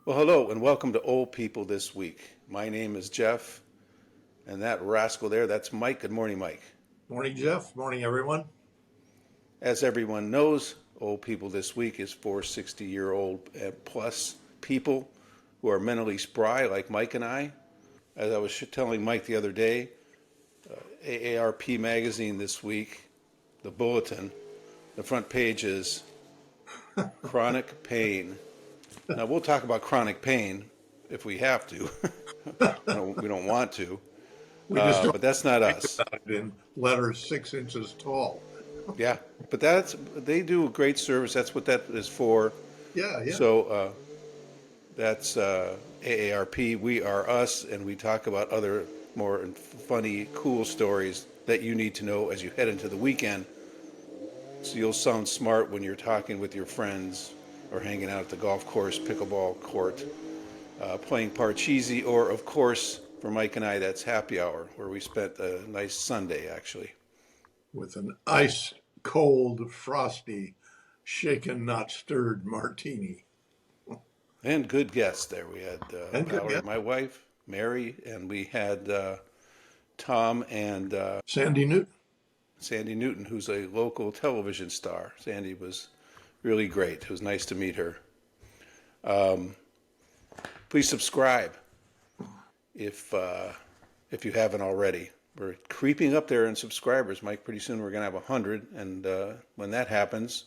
Well, hello and welcome to Old People This Week. My name is Jeff, and that rascal there, that's Mike. Good morning, Mike. Morning, Jeff. Morning, everyone. As everyone knows, Old People This Week is for 60-year-old plus people who are mentally spry like Mike and I. As I was telling Mike the other day, AARP magazine this week, the bulletin, the front page is chronic pain. Now, we'll talk about chronic pain if we have to. We don't want to, We just don't but that's not write us. about it in letters 6 inches tall. Yeah, but they do a great service. That's what that is for. Yeah, yeah. So that's AARP. We are us, and we talk about other more funny, cool stories that you need to know as you head into the weekend. So you'll sound smart when you're talking with your friends or hanging out at the golf course, pickleball court, playing Parcheesi, or of course, for Mike and I, that's happy hour, where we spent a nice Sunday actually. With an ice cold, frosty, shaken, not stirred martini. And good guests there. We had And good Valerie, guess. my wife, Mary, and we had Tom and Sandy Newton. Sandy Newton, who's a local television star. Sandy was really great. It was nice to meet her. Please subscribe if you haven't already. We're creeping up there in subscribers, Mike. Pretty soon we're going to have 100, and when that happens,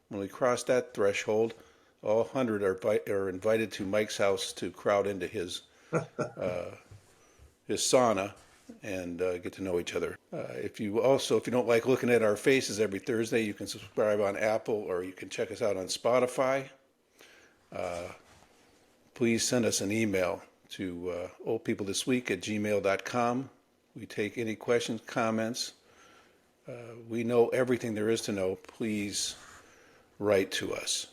when we cross that threshold, all 100 are invited to Mike's house to crowd into his sauna and get to know each other. If you don't like looking at our faces every Thursday, you can subscribe on Apple or you can check us out on Spotify. Please send us an email to oldpeoplethisweek@gmail.com. We take any questions, comments. We know everything there is to know. Please write to us.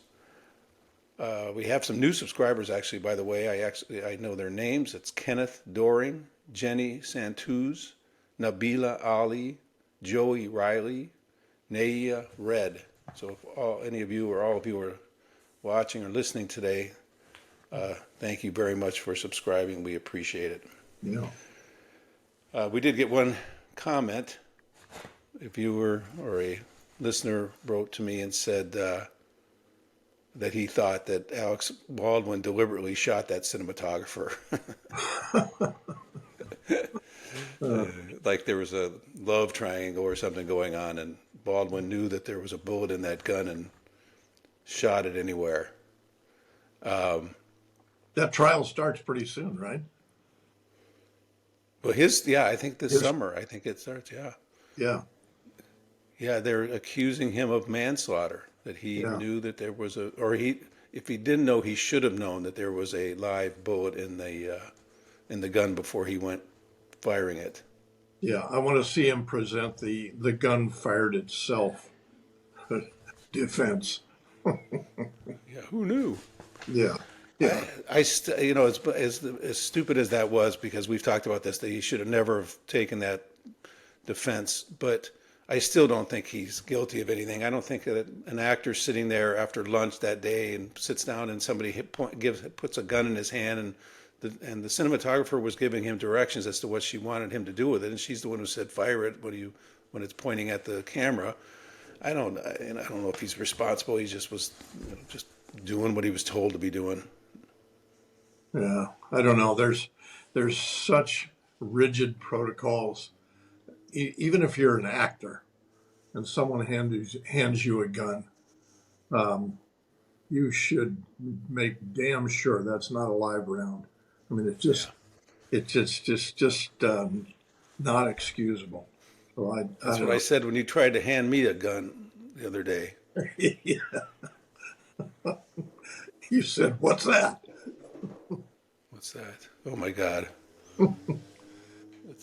We have some new subscribers, actually, by the way. I know their names. It's Kenneth Doring, Jenny Santuz, Nabila Ali, Joey Riley, Naya Red. So if any of you or all of you are watching or listening today, thank you very much for subscribing. We appreciate it. Yeah. We did get one comment. A viewer or a listener wrote to me and said that he thought that Alex Baldwin deliberately shot that cinematographer. Like there was a love triangle or something going on, and Baldwin knew that there was a bullet in that gun and shot it anywhere. That trial starts pretty soon, right? Well, I think this summer, I think it starts, yeah. Yeah. Yeah, they're accusing him of manslaughter, that he Yeah. knew that there was if he didn't know, he should have known that there was a live bullet in the gun before he went firing it. Yeah. I want to see him present the gun fired itself defense. Yeah, who knew? Yeah. Yeah. As stupid as that was, because we've talked about this, that he should have never have taken that defense, but I still don't think he's guilty of anything. I don't think that an actor sitting there after lunch that day and sits down and somebody puts a gun in his hand, and the cinematographer was giving him directions as to what she wanted him to do with it, and she's the one who said fire it when it's pointing at the camera. I don't know if he's responsible. He just was just doing what he was told to be doing. Yeah. I don't know. There's such rigid protocols. Even if you're an actor and someone hands you a gun, you should make damn sure that's not a live round. I mean, Yeah, it's just not excusable. So I that's don't what I said when you tried to hand me a gun the other day. know. Yeah. You said, "What's that?" What's that? Oh my God! Is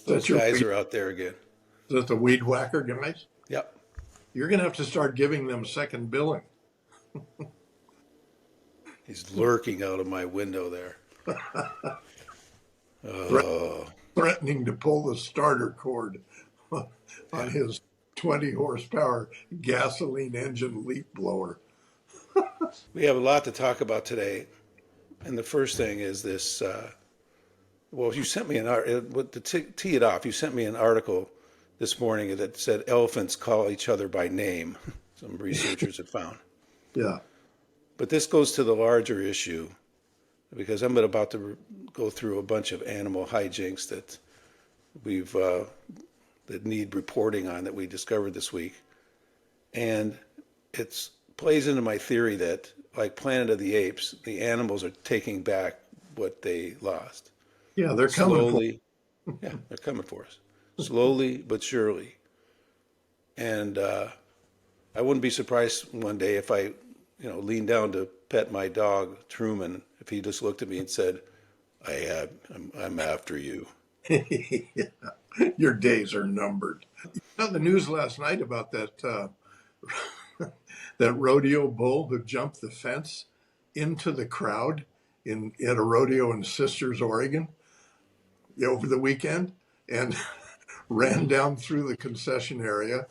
Those that your guys weed? are out there again. Is that the weed whacker guys? Yep. You're gonna have to start giving them second billing. He's lurking out of my window there. Threat- Oh, Threatening to pull the starter cord yeah. on his 20 horsepower gasoline engine leaf blower. We have a lot to talk about today. And the first thing is this. Well, you sent me an art. To tee it off, you sent me an article this morning that said elephants call each other by name. Some researchers have found. Yeah. But this goes to the larger issue because I'm about to go through a bunch of animal hijinks that we've that need reporting on that we discovered this week, and it plays into my theory that, like Planet of the Apes, the animals are taking back what they lost Yeah, they're coming for. slowly. Yeah, they're coming for us slowly but surely. And I wouldn't be surprised one day if I, leaned down to pet my dog Truman, if he just looked at me and said, I'm after you." Yeah. Your days are numbered. On the news last night about that that rodeo bull who jumped the fence into the crowd in at a rodeo in Sisters, Oregon, over the weekend, and ran down through the concession area,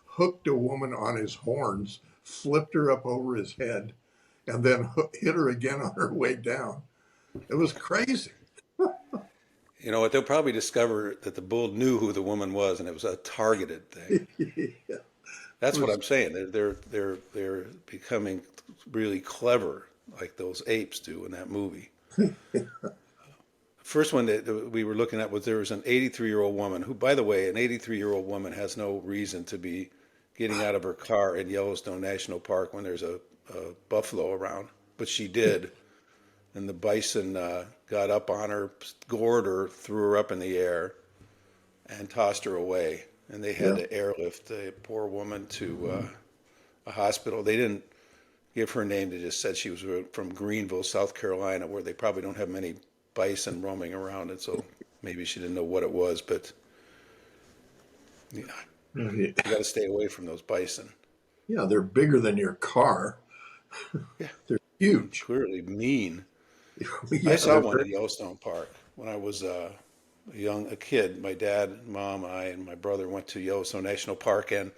hooked a woman on his horns, flipped her up over his head, and then hit her again on her way down. It was crazy. You know what? They'll probably discover that the bull knew who the woman was, and it was a targeted thing. Yeah. That's what Was I'm saying. They're becoming really clever, like those apes do in that movie. First one that we were looking at was there was an 83-year-old woman who, by the way, an 83-year-old woman has no reason to be getting out of her car in Yellowstone National Park when there's a buffalo around, but she did, and the bison got up on her, gored her, threw her up in the air, and tossed her away. And they had yeah. to airlift the poor woman to a hospital. They didn't give her name. They just said she was from Greenville, South Carolina, where they probably don't have many bison roaming around, and so maybe she didn't know what it was. But yeah, Yeah, you got to stay away from those bison. yeah, they're bigger than your car. Yeah, They're and huge. clearly mean. I Yeah, saw they're one very, in Yellowstone Park when I was a kid. My dad, mom, I, and my brother went to Yellowstone National Park, and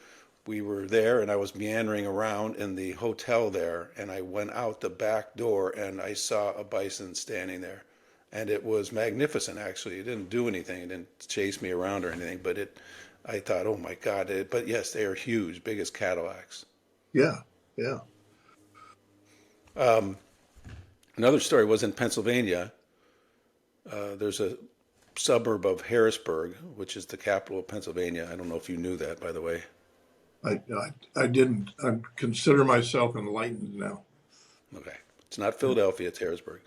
we were there, and I was meandering around in the hotel there, and I went out the back door, and I saw a bison standing there, and it was magnificent. Actually, it didn't do anything. It didn't chase me around or anything, but I thought, oh my God! But yes, they are huge, big as Cadillacs. yeah, yeah. Another story was in Pennsylvania. There's a suburb of Harrisburg, which is the capital of Pennsylvania. I don't know if you knew that, by the way. I didn't. I consider myself enlightened now. Okay. It's not Philadelphia, it's Harrisburg.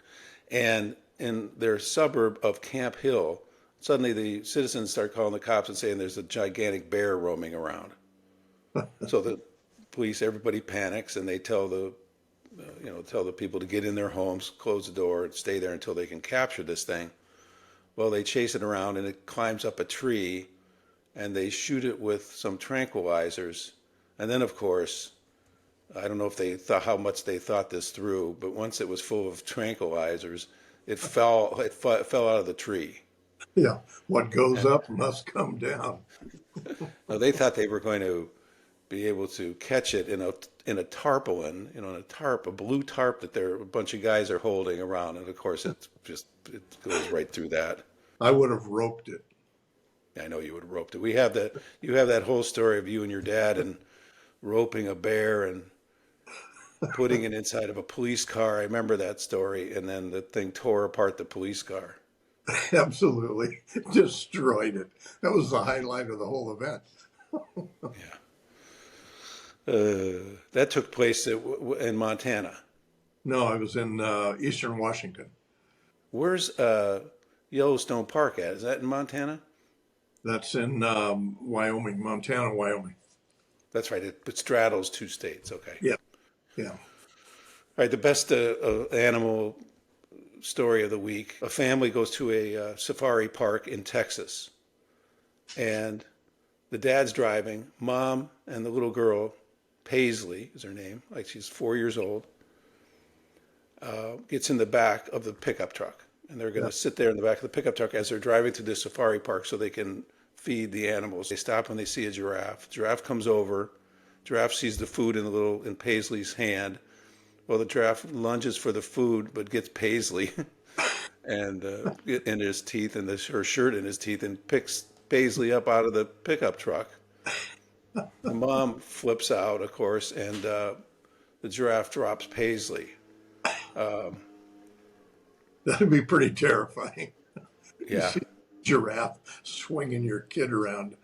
And in their suburb of Camp Hill, suddenly the citizens start calling the cops and saying there's a gigantic bear roaming around. So the police, everybody panics, and they tell the people to get in their homes, close the door, and stay there until they can capture this thing. Well, they chase it around, and it climbs up a tree, and they shoot it with some tranquilizers. And then, of course, I don't know if they thought how much they thought this through, but once it was full of tranquilizers, it fell out of the tree. Yeah, what goes And up must come down. now they thought they were going to be able to catch it in a tarpaulin, in a tarp, a blue tarp that a bunch of guys are holding around, and of course it goes right through that. I would have roped it. I know you would have roped it. You have that whole story of you and your dad and roping a bear and putting it inside of a police car. I remember that story, and then the thing tore apart the police car. Absolutely destroyed it. That was the highlight of the whole event. Yeah. That took place in Montana. No, I was in Eastern Washington. Where's Yellowstone Park at? Is that in Montana? That's in Wyoming, Montana, Wyoming. That's right. It straddles two states. Okay. Yeah, yeah, All right. The best animal story of the week. A family goes to a safari park in Texas, and the dad's driving. Mom and the little girl, Paisley is her name, like she's 4 years old, gets in the back of the pickup truck. And they're going yeah, to sit there in the back of the pickup truck as they're driving through the safari park so they can feed the animals. They stop when they see a giraffe. Giraffe comes over. Giraffe sees the food in Paisley's hand. Well, the giraffe lunges for the food, but gets Paisley and in his teeth and her shirt in his teeth and picks Paisley up out of the pickup truck. The mom flips out, of course, and the giraffe drops Paisley. That'd be pretty terrifying. You Yeah, see a giraffe swinging your kid around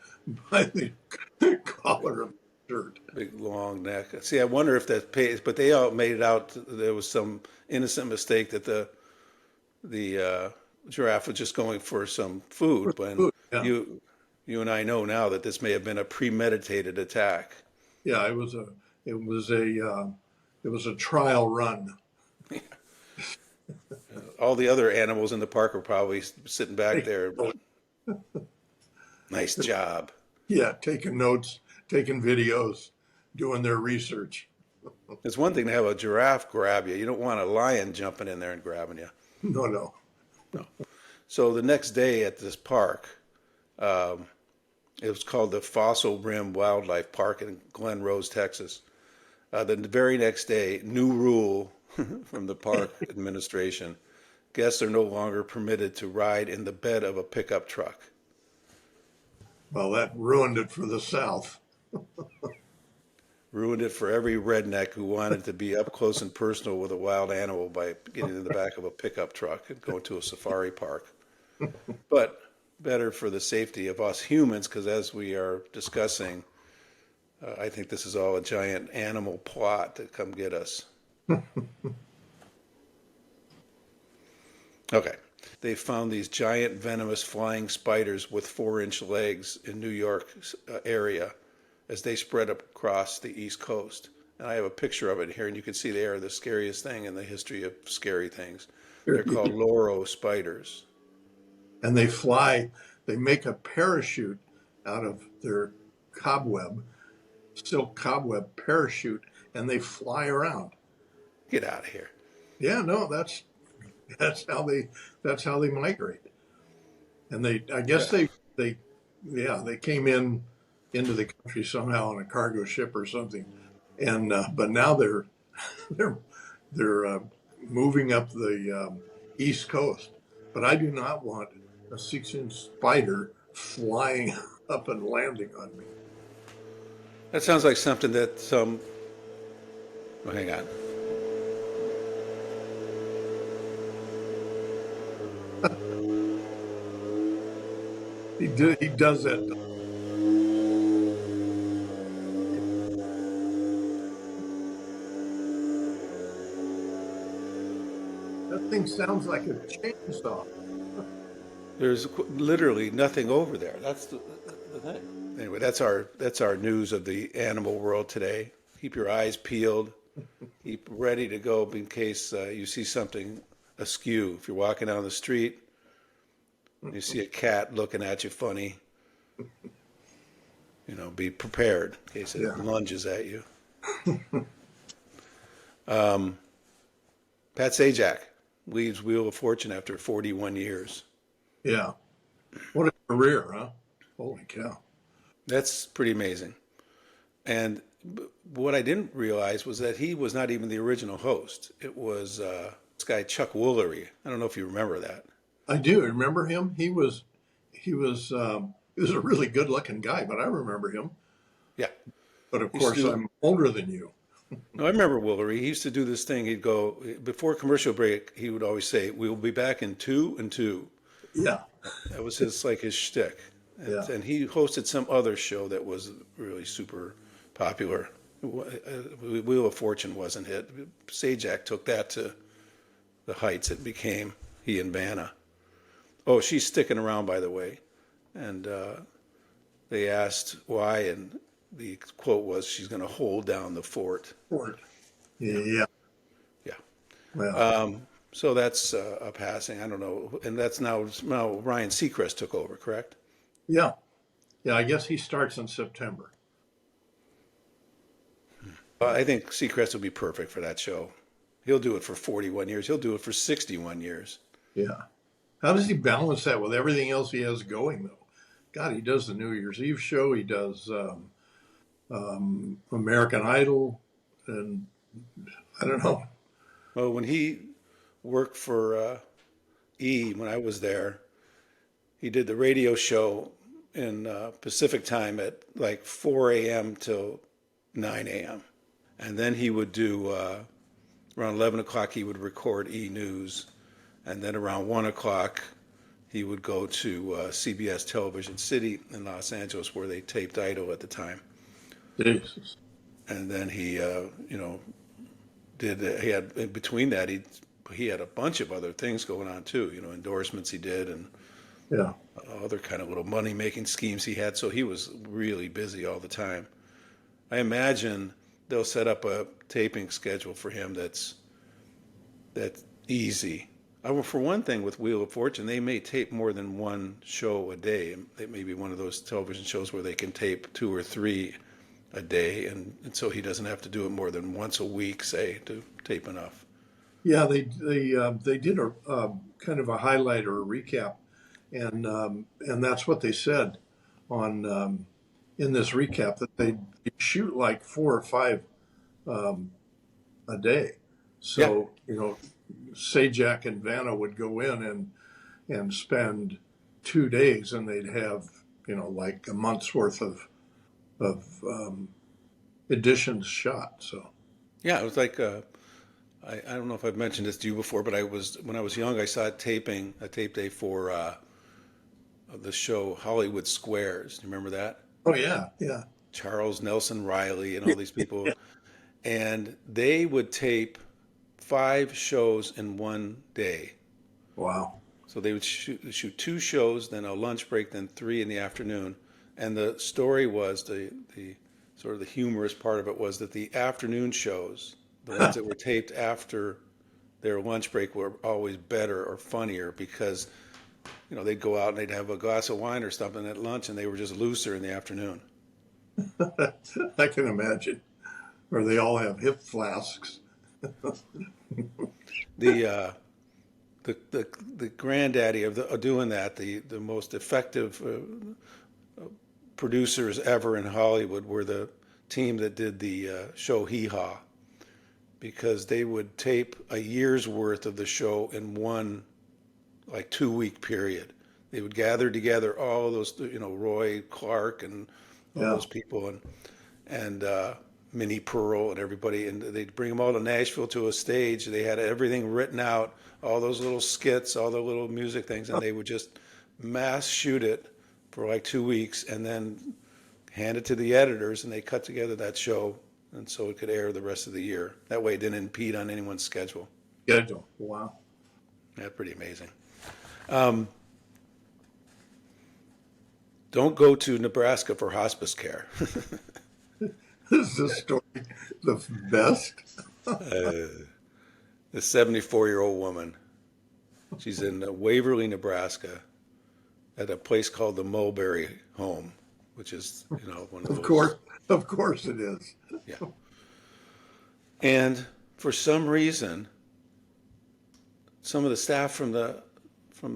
by the collar of the shirt. big long neck. See, I wonder if that's Paisley, but they all made it out. There was some innocent mistake that the giraffe was just going for some food. When Yeah, you you and I know now that this may have been a premeditated attack. yeah. It was a it was a trial run. All the other animals in the park were probably sitting back there. Nice job. Yeah, taking notes, taking videos, doing their research. It's one thing to have a giraffe grab you. You don't want a lion jumping in there and grabbing you. No, no. So the next day at this park, um, it was called the Fossil Rim Wildlife Park in Glen Rose, Texas. The very next day, new rule from the park administration: guests are no longer permitted to ride in the bed of a pickup truck. Well, that ruined it for the South. Ruined it for every redneck who wanted to be up close and personal with a wild animal by getting in the back of a pickup truck and going to a safari park. But better for the safety of us humans, because as we are discussing, I think this is all a giant animal plot to come get us. Okay. They found these giant venomous flying spiders with 4-inch legs in New York area as they spread across the East Coast. And I have a picture of it here, and you can see they are the scariest thing in the history of scary things. They're called Loro spiders. And they fly, they make a parachute out of their cobweb, silk cobweb parachute, and they fly around. Get out of here. Yeah, no, that's how they migrate. And I guess Yeah. they came into the country somehow on a cargo ship or something, and but now they're they're moving up the East Coast. But I do not want a 6-inch spider flying up and landing on me. That sounds like something that some. Oh, hang on. He does that. That thing sounds like a chainsaw. There's literally nothing over there. That's the thing. Anyway, that's our news of the animal world today. Keep your eyes peeled. Keep ready to go in case you see something askew. If you're walking down the street, you see a cat looking at you funny. Be prepared in case it Yeah, lunges at you. Pat Sajak leaves Wheel of Fortune after 41 years. yeah. What a career, huh? Holy cow! That's pretty amazing. And what I didn't realize was that he was not even the original host. It was this guy Chuck Woolery. I don't know if you remember that. I do remember him. He was a really good looking guy, but I remember him. Yeah. But of He used to course, do, I'm older than you. no, I remember Woolery. He used to do this thing. He'd go before commercial break. He would always say, "We'll be back in 2 and 2." Yeah, That was his shtick. yeah. And he hosted some other show that was really super popular. Wheel of Fortune wasn't hit. Sajak took that to the heights it became. He and Vanna. Oh, she's sticking around, by the way. And they asked why, and the quote was, "She's going to hold down the fort." Ford. Yeah. Yeah. Well, So that's a passing. I don't know. And that's now Ryan Seacrest took over, correct? yeah, yeah. I guess he starts in September. I think Seacrest would be perfect for that show. He'll do it for 41 years. He'll do it for 61 years. Yeah. How does he balance that with everything else he has going, though? God, he does the New Year's Eve show. He does American Idol, and I don't know. Well, when he worked for E, when I was there, he did the radio show in Pacific time at like 4 a.m. till 9 a.m. And then he would do, around 11 o'clock, he would record E! News. And then around 1 o'clock, he would go to CBS Television City in Los Angeles, where they taped Idol at the time. Jesus. And then he, he had, in between that, he had a bunch of other things going on too, endorsements he did and Yeah. other kind of little money making schemes he had. So he was really busy all the time. I imagine they'll set up a taping schedule for him that's easy. For one thing, with Wheel of Fortune, they may tape more than one show a day. It may be one of those television shows where they can tape 2 or 3 a day, and so he doesn't have to do it more than once a week, say, to tape enough. Yeah, they did a kind of a highlight or a recap, and that's what they said on in this recap, that they shoot like 4 or 5 a day. Yeah, So Sajak and Vanna would go in and spend 2 days, and they'd have like a month's worth of editions shot. So yeah. It was like I don't know if I've mentioned this to you before, but when I was young, I saw a tape day for the show Hollywood Squares. Do you remember that? oh yeah, yeah, Charles Nelson Riley and all these people, and they would tape 5 shows in one day. wow, So they would shoot 2 shows, then a lunch break, then 3 in the afternoon. And the story was the sort of the humorous part of it was that the afternoon shows, the ones that were taped after their lunch break, were always better or funnier because they'd go out and they'd have a glass of wine or something at lunch, and they were just looser in the afternoon. I can imagine. Or they all have hip flasks. The the granddaddy of doing that, the most effective producers ever in Hollywood were the team that did the show Hee Haw, because they would tape a year's worth of the show in one like 2-week period. They would gather together all of those, Roy Clark and all Yeah. those people and Minnie Pearl and everybody, and they'd bring them all to Nashville to a stage. They had everything written out, all those little skits, all the little music things, and they would just mass shoot it for like 2 weeks and then hand it to the editors, and they cut together that show, and so it could air the rest of the year. That way it didn't impede on anyone's schedule. Schedule. Wow. That's pretty amazing. Don't go to Nebraska for hospice care. Is this story the best? The 74-year-old woman, she's in Waverly, Nebraska, at a place called the Mulberry Home, which is, one of those. Of course it is. Yeah. And for some reason, some of the staff from the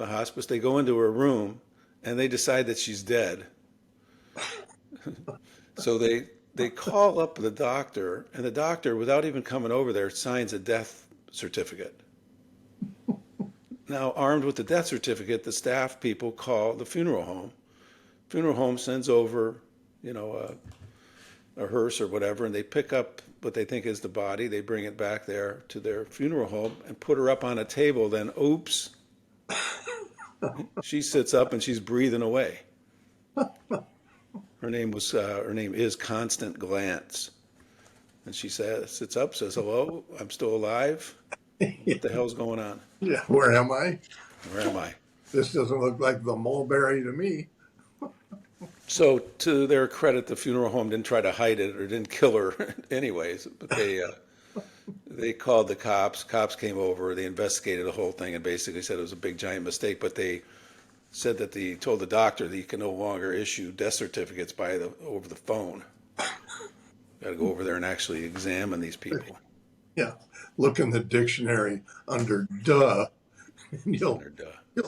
hospice, they go into her room and they decide that she's dead. So they call up the doctor, and the doctor, without even coming over there, signs a death certificate. Now, armed with the death certificate, the staff people call the funeral home. Funeral home sends over, a hearse or whatever, and they pick up what they think is the body. They bring it back there to their funeral home and put her up on a table. Then, oops, she sits up and she's breathing away. Her name is Constant Glance, and she sits up, says, "Hello, I'm still alive. What the hell's going on? Yeah. Where am I? Where am I?" This doesn't look like the mulberry to me. So, to their credit, the funeral home didn't try to hide it or didn't kill her anyways, but they called the cops. Cops came over, they investigated the whole thing and basically said it was a big giant mistake, but they said that they told the doctor that you can no longer issue death certificates over the phone. Got to go over there and actually examine these people. Yeah. Look in the dictionary under duh, and you'll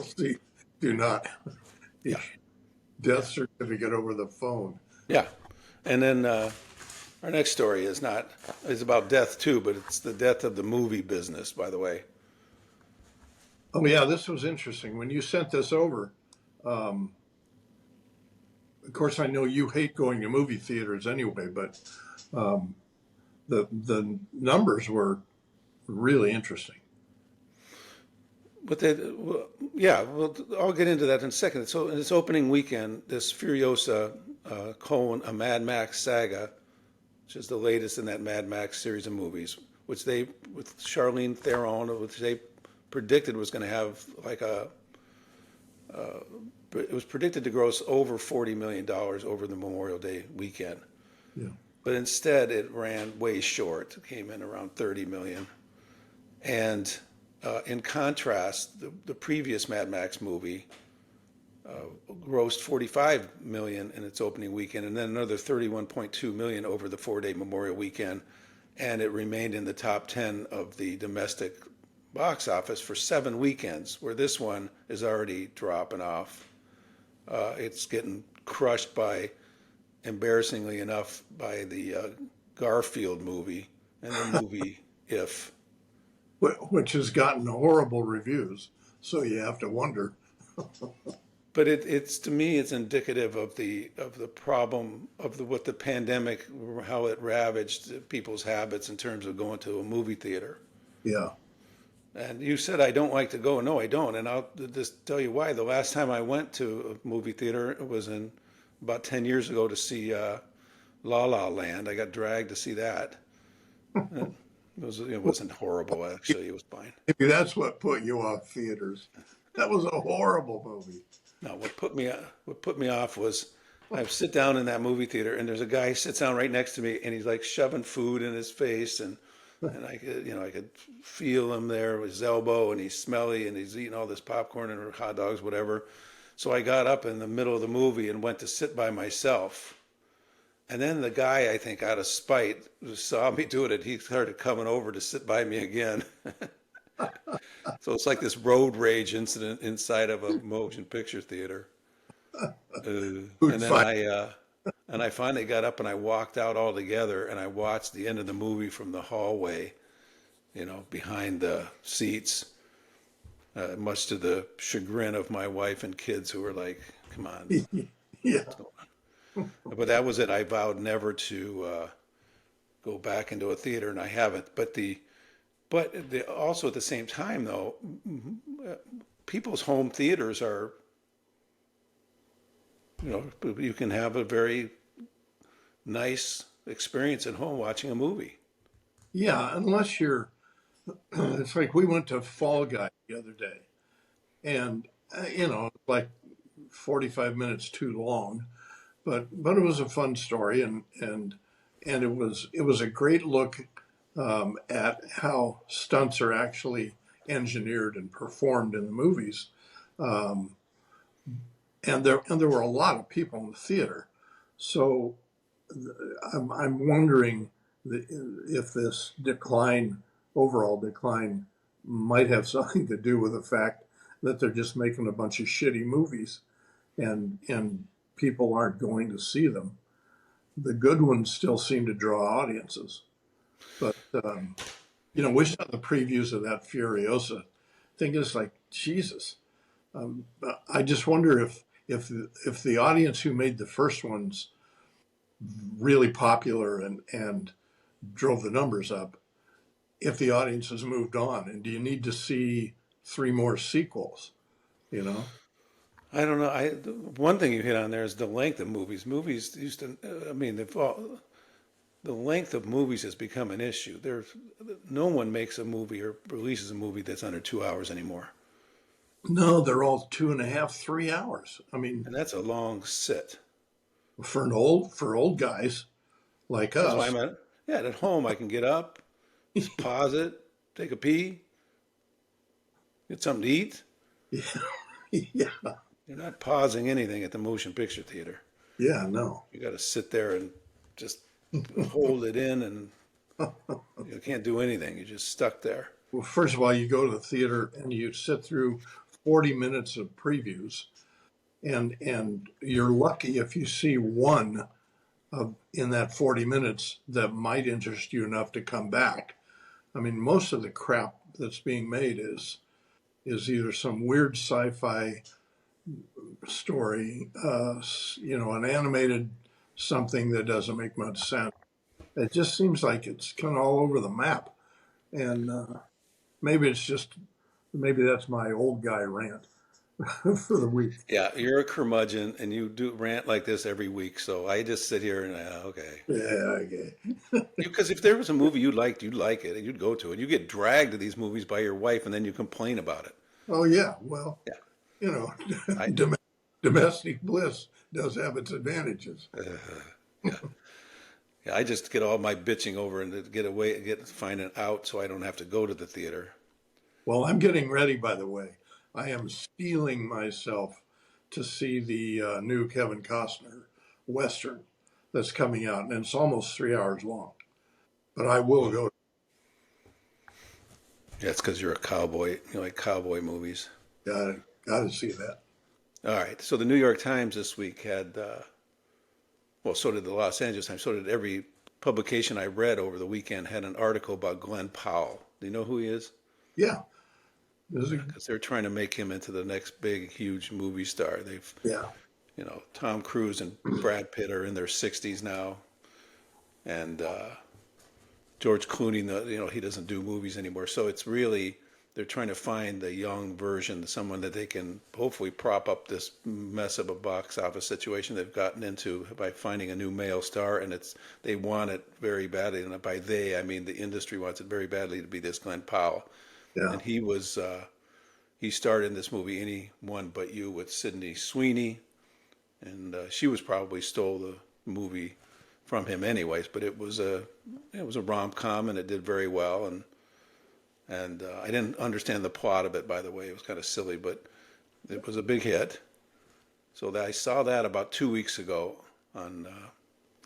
see do not Yeah. death certificate over the phone. Yeah. And then Our next story is about death too, but it's the death of the movie business, by the way. Oh yeah, this was interesting. When you sent this over, um, of course, I know you hate going to movie theaters anyway, but um, the numbers were really interesting. But yeah, well, I'll get into that in a second. So in its opening weekend, this Furiosa, a Mad Max saga, which is the latest in that Mad Max series of movies, with Charlene Theron, which they predicted was going to have it was predicted to gross over $40 million over the Memorial Day weekend. Yeah, But instead, it ran way short. It came in around 30 million. And in contrast, the previous Mad Max movie grossed 45 million in its opening weekend, and then another 31.2 million over the 4-day Memorial weekend, and it remained in the top 10 of the domestic box office for 7 weekends, where this one is already dropping off. It's getting crushed by, embarrassingly enough, by the Garfield movie and the movie If. which has gotten horrible reviews. So you have to wonder. But it's to me, it's indicative of the problem of what the pandemic, how it ravaged people's habits in terms of going to a movie theater. Yeah, And you said I don't like to go. No, I don't. And I'll just tell you why. The last time I went to a movie theater was in about 10 years ago to see La La Land. I got dragged to see that. It wasn't horrible, actually. It was fine. maybe that's what put you off theaters. That was a horrible movie. No, what put me off was I sit down in that movie theater and there's a guy sits down right next to me and he's like shoving food in his face and I could feel him there with his elbow and he's smelly and he's eating all this popcorn and hot dogs, whatever. So I got up in the middle of the movie and went to sit by myself. And then the guy, I think, out of spite, saw me doing it. He started coming over to sit by me again. So it's like this road rage incident inside of a motion picture theater. And Food then fight. I finally got up and I walked out altogether and I watched the end of the movie from the hallway, behind the seats, much to the chagrin of my wife and kids who were like, "Come on." Yeah, But that was it. I vowed never to go back into a theater, and I haven't. Also at the same time, though, people's home theaters are, you can have a very nice experience at home watching a movie. yeah. Unless you're, it's like we went to Fall Guy the other day, and like 45 minutes too long, but it was a fun story, and it was a great look at how stunts are actually engineered and performed in the movies. Um, and there were a lot of people in the theater, so I'm wondering if this overall decline, might have something to do with the fact that they're just making a bunch of shitty movies, and people aren't going to see them. The good ones still seem to draw audiences, but we saw the previews of that Furiosa thing. Is like Jesus. I just wonder if the audience who made the first ones really popular and drove the numbers up, if the audience has moved on, and do you need to see 3 more sequels? You know? I don't know. One thing you hit on there is the length of movies. Movies used to, I mean, the length of movies has become an issue. No one makes a movie or releases a movie that's under 2 hours anymore. No, they're all 2.5, 3 hours. I mean, And that's a long sit. for old guys like That's why us. I'm at home. I can get up, just pause it, take a pee, get something to eat. Yeah, You're not pausing anything at the motion picture theater. yeah, no. You got to sit there and just hold it in, and you can't do anything. You're just stuck there. Well, first of all, you go to the theater and you sit through 40 minutes of previews, and you're lucky if you see one in that 40 minutes that might interest you enough to come back. I mean, most of the crap that's being made is either some weird sci-fi story, an animated something that doesn't make much sense. It just seems like it's kind of all over the map, and maybe it's just maybe that's my old guy rant for the week. Yeah, you're a curmudgeon and you do rant like this every week. So I just sit here and, okay. Yeah, okay. Because if there was a movie you liked, you'd like it and you'd go to it. You get dragged to these movies by your wife and then you complain about it. Oh yeah, well, Yeah. you know, I, dom- domestic bliss does have its advantages. yeah. Yeah, I just get all my bitching over and to get away, find it out so I don't have to go to the theater. Well, I'm getting ready, by the way. I am steeling myself to see the new Kevin Costner Western that's coming out, and it's almost 3 hours long. But I will Well, go. yeah, it's because you're a cowboy. You like cowboy movies. Got to see that. All right. So the New York Times this week had, well, so did the Los Angeles Times. So did every publication I read over the weekend had an article about Glen Powell. Do you know who he is? Yeah, this is Because they're trying to make him into the next big, huge movie star. They've, yeah, Tom Cruise and Brad Pitt are in their 60s now, and George Clooney, he doesn't do movies anymore. So it's really they're trying to find the young version, someone that they can hopefully prop up this mess of a box office situation they've gotten into by finding a new male star, and they want it very badly, and by they I mean the industry wants it very badly to be this Glen Powell, yeah, and he starred in this movie Anyone But You with Sydney Sweeney, and she was probably stole the movie from him anyways, but it was a rom-com and it did very well, and I didn't understand the plot of it, by the way. It was kind of silly, but it was a big hit. So I saw that about 2 weeks ago on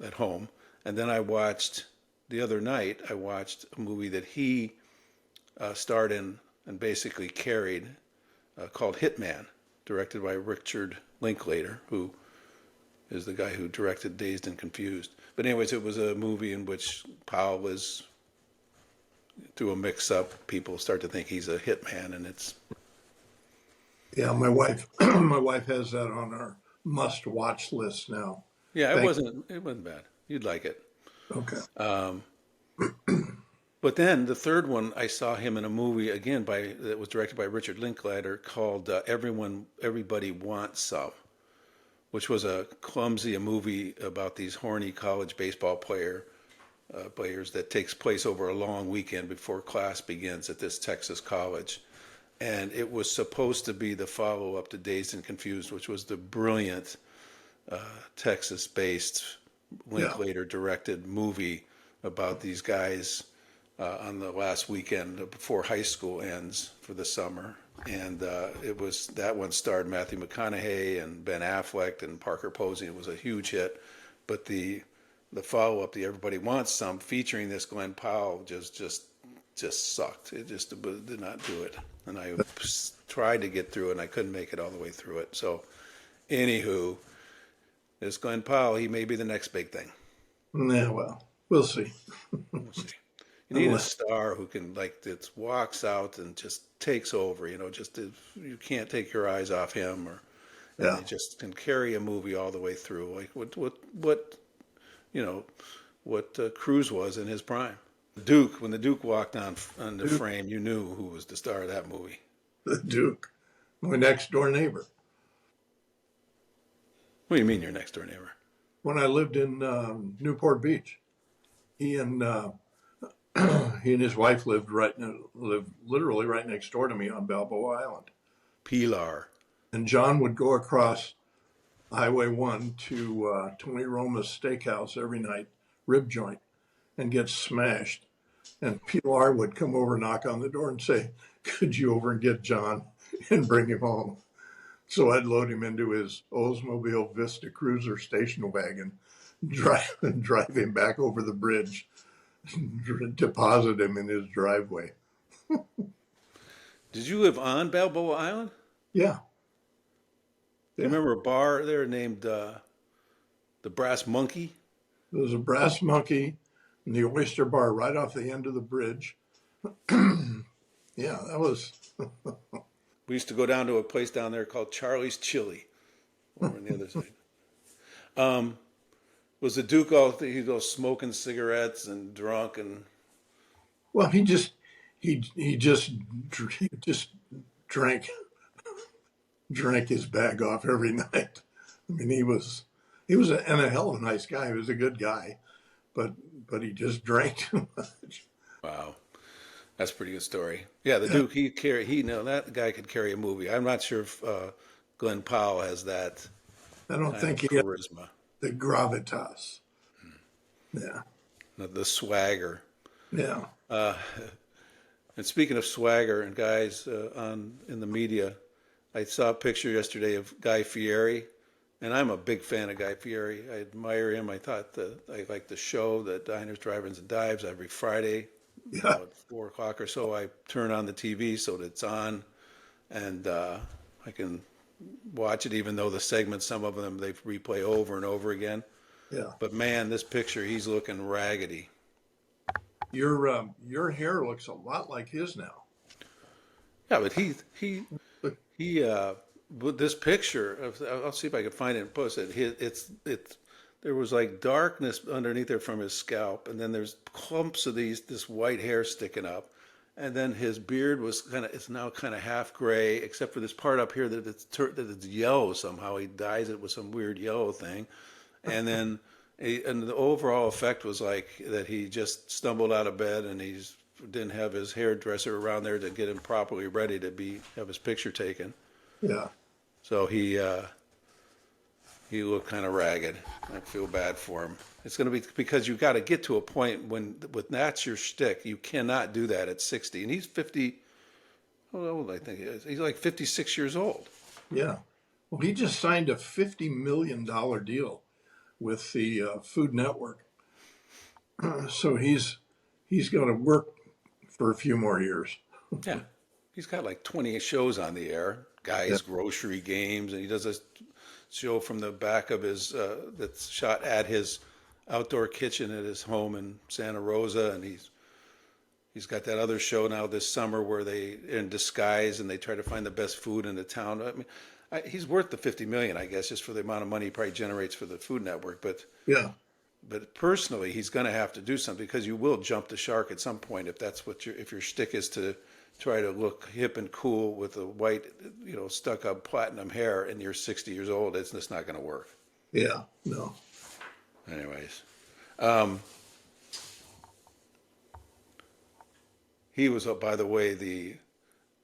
at home, and then the other night I watched a movie that he starred in and basically carried, called Hitman, directed by Richard Linklater, who is the guy who directed Dazed and Confused. But anyways, it was a movie in which Powell was, through a mix-up, people start to think he's a hitman, and it's yeah. My wife, my wife has that on our must-watch list now. yeah, it Thank. wasn't bad. You'd like it. Okay. But then the third one, I saw him in a movie again that was directed by Richard Linklater called Everybody Wants Some, which was a movie about these horny college baseball players that takes place over a long weekend before class begins at this Texas college. And it was supposed to be the follow-up to Dazed and Confused, which was the brilliant Texas-based Yeah. Linklater-directed movie about these guys on the last weekend before high school ends for the summer. And that one starred Matthew McConaughey and Ben Affleck and Parker Posey. It was a huge hit. But the follow-up, the Everybody Wants Some, featuring this Glen Powell, just sucked. It just did not do it. And I tried to get through it, and I couldn't make it all the way through it. So, anywho, this Glen Powell, he may be the next big thing. Yeah. Well, we'll see. We'll see. You need a star who can, that walks out and just takes over. You can't take your eyes off him, and Yeah. he just can carry a movie all the way through. Like what Cruise was in his prime. When the Duke walked on the Duke, frame, you knew who was the star of that movie. the Duke, my next door neighbor. What do you mean, your next door neighbor? When I lived in Newport Beach, he and he and his wife lived literally right next door to me on Balboa Island. Pilar. And John would go across Highway 1 to Tony Roma's Steakhouse every night, rib joint, and get smashed. And Pilar would come over, knock on the door, and say, "Could you over and get John and bring him home?" So I'd load him into his Oldsmobile Vista Cruiser station wagon, drive him back over the bridge, deposit him in his driveway. Did you live on Balboa Island? Yeah, Do you yeah. remember a bar there named the Brass Monkey? There was a brass monkey and the oyster bar right off the end of the bridge. Yeah, that was. We used to go down to a place down there called Charlie's Chili over on the other side. Was the Duke he goes smoking cigarettes and drunk and Well, he just drank drank his bag off every night. I mean, and a hell of a nice guy. He was a good guy, but he just drank too much. wow, that's a pretty good story. Yeah, the Duke he no that guy could carry a movie. I'm not sure if Glen Powell has that I don't kind think of he had charisma, the gravitas. Yeah, the swagger. yeah, And speaking of swagger and guys on in the media, I saw a picture yesterday of Guy Fieri, and I'm a big fan of Guy Fieri. I admire him. I like the show, the Diners, Drive-ins, and Dives every Friday, yeah, at 4 o'clock or so. I turn on the TV so that it's on, and I can watch it, even though the segments, some of them they replay over and over again. yeah. But man, this picture, he's looking raggedy. Your hair looks a lot like his now. Yeah, but he with this picture, I'll see if I can find it and post it. It's there was like darkness underneath there from his scalp, and then there's clumps of this white hair sticking up, and then his beard was it's now kind of half gray, except for this part up here that it's yellow somehow. He dyes it with some weird yellow thing, and then and the overall effect was like that he just stumbled out of bed and didn't have his hairdresser around there to get him properly ready to have his picture taken. Yeah, So he looked kind of ragged. I feel bad for him. It's going to be because you got to get to a point with that's your shtick. You cannot do that at 60, and he's 50. How old I think he is? He's like 56 years old. yeah. Well, he just signed a $50 million deal with the Food Network, so he's going to work for a few more years. Yeah, he's got like 20 shows on the air. Yeah, Guy's Grocery Games, and he does a show from the back of his that's shot at his outdoor kitchen at his home in Santa Rosa, and he's got that other show now this summer where they in disguise and they try to find the best food in the town. I mean, he's worth the 50 million, I guess, just for the amount of money he probably generates for the Food Network. yeah, But personally, he's going to have to do something because you will jump the shark at some point if that's if your shtick is to try to look hip and cool with a white, stuck up platinum hair and you're 60 years old. It's just not going to work. yeah. No, Anyways, he was, by the way, the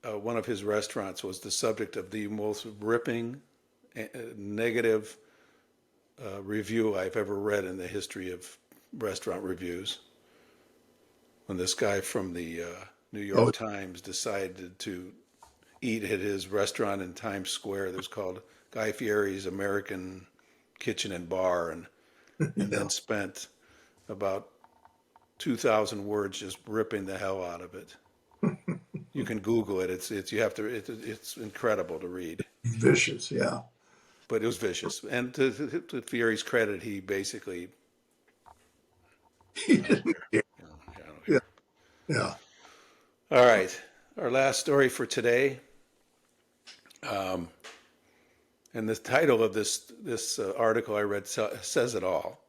one of his restaurants was the subject of the most ripping, negative review I've ever read in the history of restaurant reviews. When this guy from the New oh, York Times decided to eat at his restaurant in Times Square that was called Guy Fieri's American Kitchen and Bar, and yeah, then spent about 2,000 words just ripping the hell out of it. You can Google it. It's incredible to read. vicious. Yeah, But it was vicious. And to Fieri's credit, he basically, he I don't didn't care. care. I don't Yeah, care. yeah, All right, our last story for today, and the title of this article I read says it all.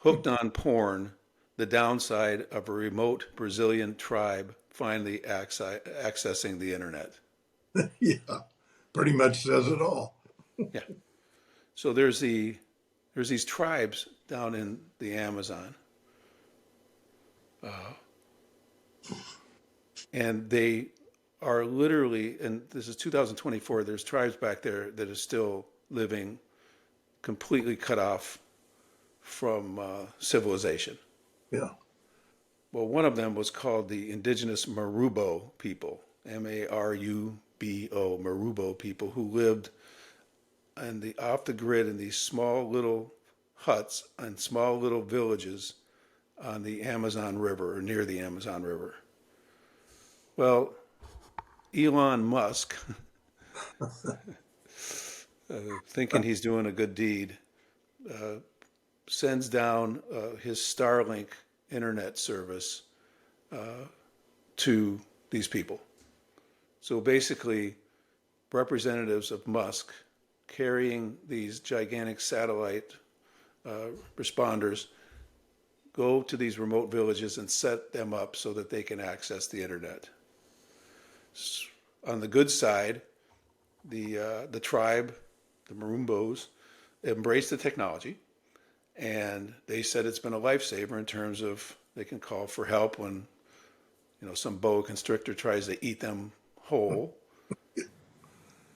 Hooked on porn, the downside of a remote Brazilian tribe finally accessing the internet. yeah. Pretty much says it all. Yeah. So there's these tribes down in the Amazon, and they are literally, and this is 2024. There's tribes back there that are still living completely cut off from civilization. Yeah, Well, one of them was called the indigenous Marubo people, Marubo, Marubo people, who lived off the grid in these small little huts and small little villages on the Amazon River or near the Amazon River. Well, Elon Musk, thinking he's doing a good deed, sends down his Starlink internet service to these people. So basically, representatives of Musk carrying these gigantic satellite responders go to these remote villages and set them up so that they can access the internet. On the good side, the tribe, the Marumbos, embraced the technology, and they said it's been a lifesaver in terms of they can call for help when some boa constrictor tries to eat them whole,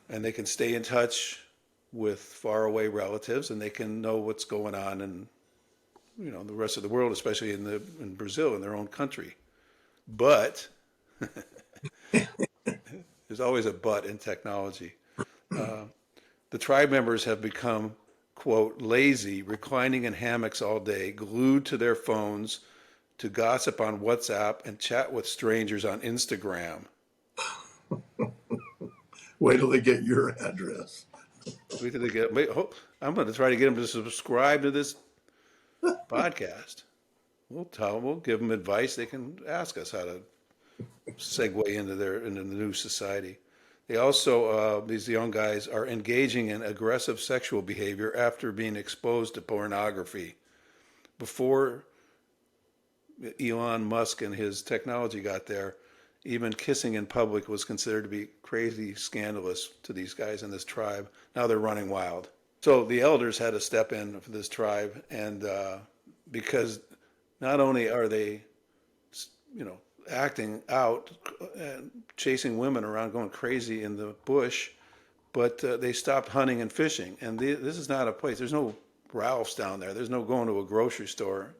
and they can stay in touch with faraway relatives, and they can know what's going on in the rest of the world, especially in Brazil, in their own country. But there's always a but in technology. The tribe members have become, quote, lazy, reclining in hammocks all day, glued to their phones to gossip on WhatsApp and chat with strangers on Instagram. Wait till they get your address. Wait till they get. I'm going to try to get them to subscribe to this podcast. We'll tell them. We'll give them advice. They can ask us how to segue into the new society. They also, these young guys, are engaging in aggressive sexual behavior after being exposed to pornography. Before Elon Musk and his technology got there, even kissing in public was considered to be crazy scandalous to these guys in this tribe. Now they're running wild. So the elders had to step in for this tribe, and because not only are they, acting out and chasing women around, going crazy in the bush, but they stopped hunting and fishing. And this is not a place. There's no Ralph's down there. There's no going to a grocery store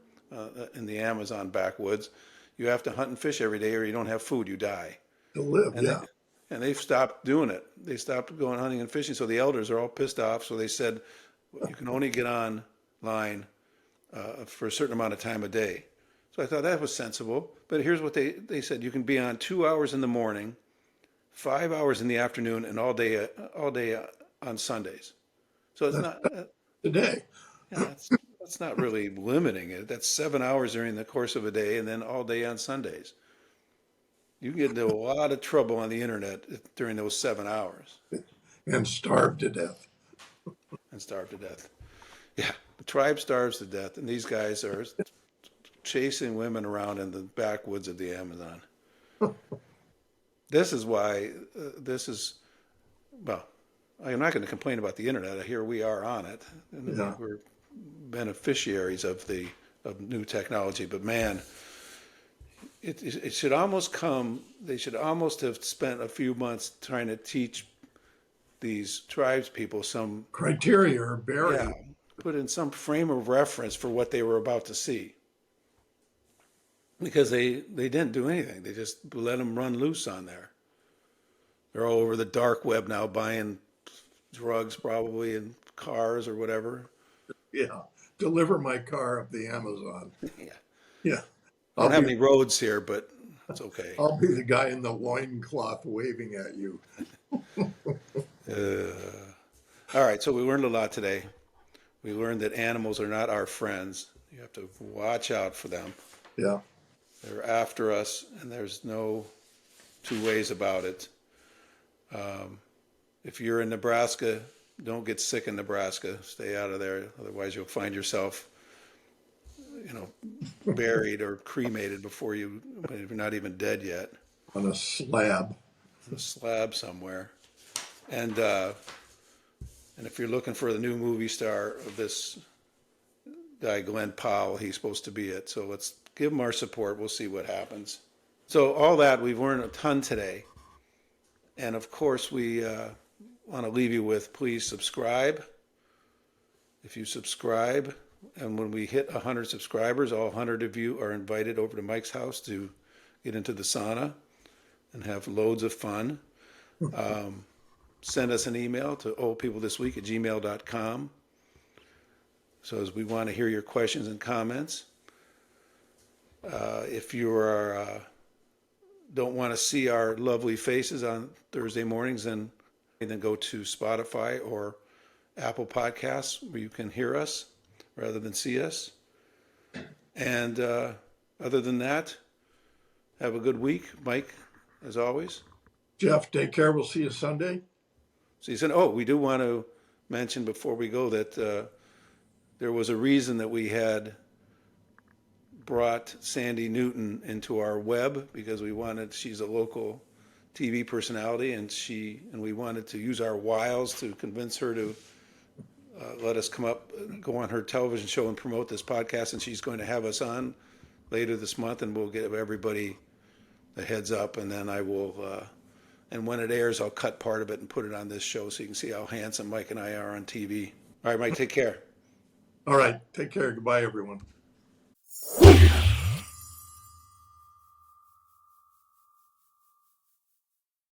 in the Amazon backwoods. You have to hunt and fish every day, or you don't have food. You die. To live, And yeah. they've stopped doing it. They stopped going hunting and fishing. So the elders are all pissed off. So they said, you can only get online for a certain amount of time a day. So I thought that was sensible. But here's what they said: you can be on 2 hours in the morning, 5 hours in the afternoon, and all day on Sundays. So it's not Today. yeah, that's not really limiting it. That's 7 hours during the course of a day, and then all day on Sundays. You can get into a lot of trouble on the internet during those 7 hours. And starve to death. And starve to death. Yeah, the tribe starves to death, and these guys are chasing women around in the backwoods of the Amazon. This is why well, I'm not going to complain about the internet. Here we are on it, and Yeah. we're beneficiaries of new technology. But man, it should almost come. They should almost have spent a few months trying to teach these tribes people some Criteria are buried. yeah, put in some frame of reference for what they were about to see. Because they didn't do anything. They just let them run loose on there. They're all over the dark web now buying drugs probably in cars or whatever. Yeah. Deliver my car up the Amazon. Yeah. Yeah. I don't have any roads here, but it's okay. I'll be the guy in the loincloth waving at you. All right, so we learned a lot today. We learned that animals are not our friends. You have to watch out for them. Yeah. They're after us, and there's no two ways about it. If you're in Nebraska, don't get sick in Nebraska. Stay out of there. Otherwise, you'll find yourself, buried or cremated if you're not even dead yet. On a slab. On a slab somewhere. And if you're looking for the new movie star of this guy, Glen Powell, he's supposed to be it. So let's give him our support. We'll see what happens. So all that, we've learned a ton today. And of course, we want to leave you with, please subscribe. If you subscribe, and when we hit 100 subscribers, all 100 of you are invited over to Mike's house to get into the sauna and have loads of fun. Send us an email to oldpeoplethisweek@gmail.com. So as we want to hear your questions and comments. If you don't want to see our lovely faces on Thursday mornings, then go to Spotify or Apple Podcasts where you can hear us. rather than see us. And other than that, have a good week, Mike, as always. Jeff, take care. We'll see you Sunday. So you said, oh, we do want to mention before we go that there was a reason that we had brought Sandy Newton into our web, because we wanted, she's a local TV personality, and we wanted to use our wiles to convince her to let us go on her television show and promote this podcast. And she's going to have us on later this month, and we'll give everybody a heads up. And then I will, and when it airs, I'll cut part of it and put it on this show so you can see how handsome Mike and I are on TV. All right, Mike, take care. All right. Take care. Goodbye, everyone.